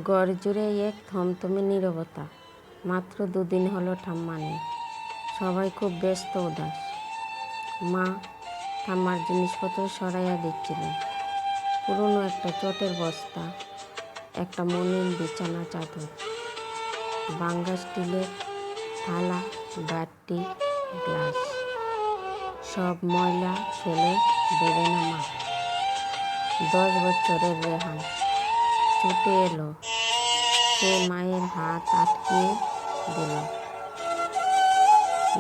গড় জুড়ে এক থমথমে নীরবতা। মাত্র 2 দিন হলো ঠাম্মা নেই। সবাই খুব ব্যস্ত, উদাস। মা ঠাম্মার জিনিসপত্র সরাইয়া দিচ্ছিলেন। পুরনো একটা চটের বস্তা, একটা মলিন বিছানা চাদর, ভাঙা স্টিলের থালা, বাটি, গ্লাস, সব ময়লা ফেলে দেবে না মা। 10 বছরের রেহান ছুটে এলো। সে মায়ের হাত আটকিয়ে দিল।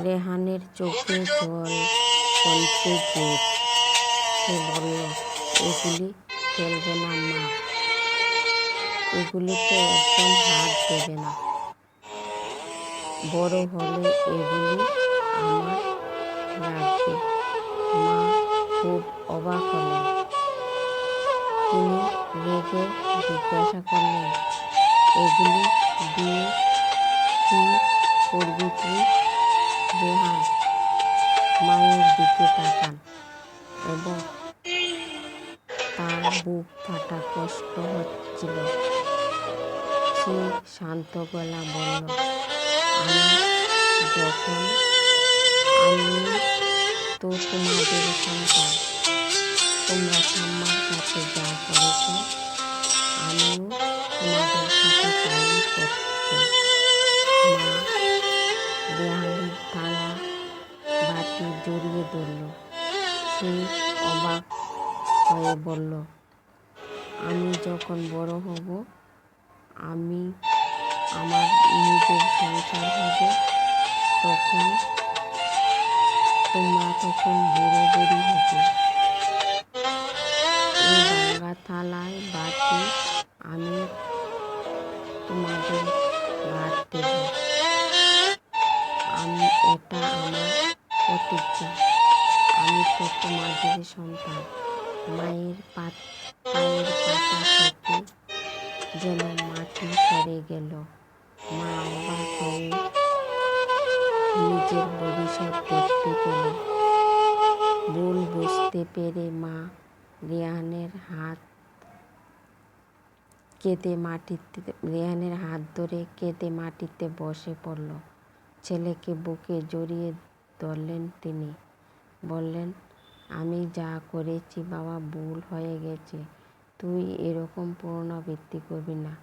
রেহানের চোখে জল, কণ্ঠে জেদ। সে বলল, এগুলি ফেলবে না মা, এগুলিতে একদম হাত দেবে না। বড় হলে এগুলি আমার লাগবে। মা খুব অবাক হলেন। তিনি রেগে জিজ্ঞাসা করলেন, এগুলি দিয়ে কি করবি তুই? রেহান মায়ের দিকে তাকান এবং তার বুক ফাটা কষ্ট হচ্ছিল। সে শান্ত গলা বলল, আমি তো তোমাদের সন্তান। তোমরা ঠাম্মার সাথে যা করেছ, আমিও তোমাদের সাথে তাই করতে। মা রেহানের থালা বাটি জড়িয়ে ধরল। সে অবাক হয়ে বলল, আমি যখন বড় হব, আমার নিজের সংসার হবে, তোমরা তখন বুড়ো বুড়ি হবে। এই ভাঙা থালায় বাটি আমি তোমাদের ভাত দেব। এটা আমার প্রতিজ্ঞা। আমি তো তোমাদের সন্তান। মায়ের পায়ের পাতা থেকে যেন মাটি সরে গেল। মা অবাক হয়ে নিজের ভবিষ্যৎ দেখতে পেল। ভুল বুঝতে পেরে মা রেহানের হাত ধরে কেঁদে মাটিতে বসে পড়ল। ছেলেকে বুকে জড়িয়ে ধরলেন তিনি। বললেন, আমি যা করেছি বাবা ভুল হয়ে গেছে। তুই এরকম পুনরাবৃত্তি করবি না।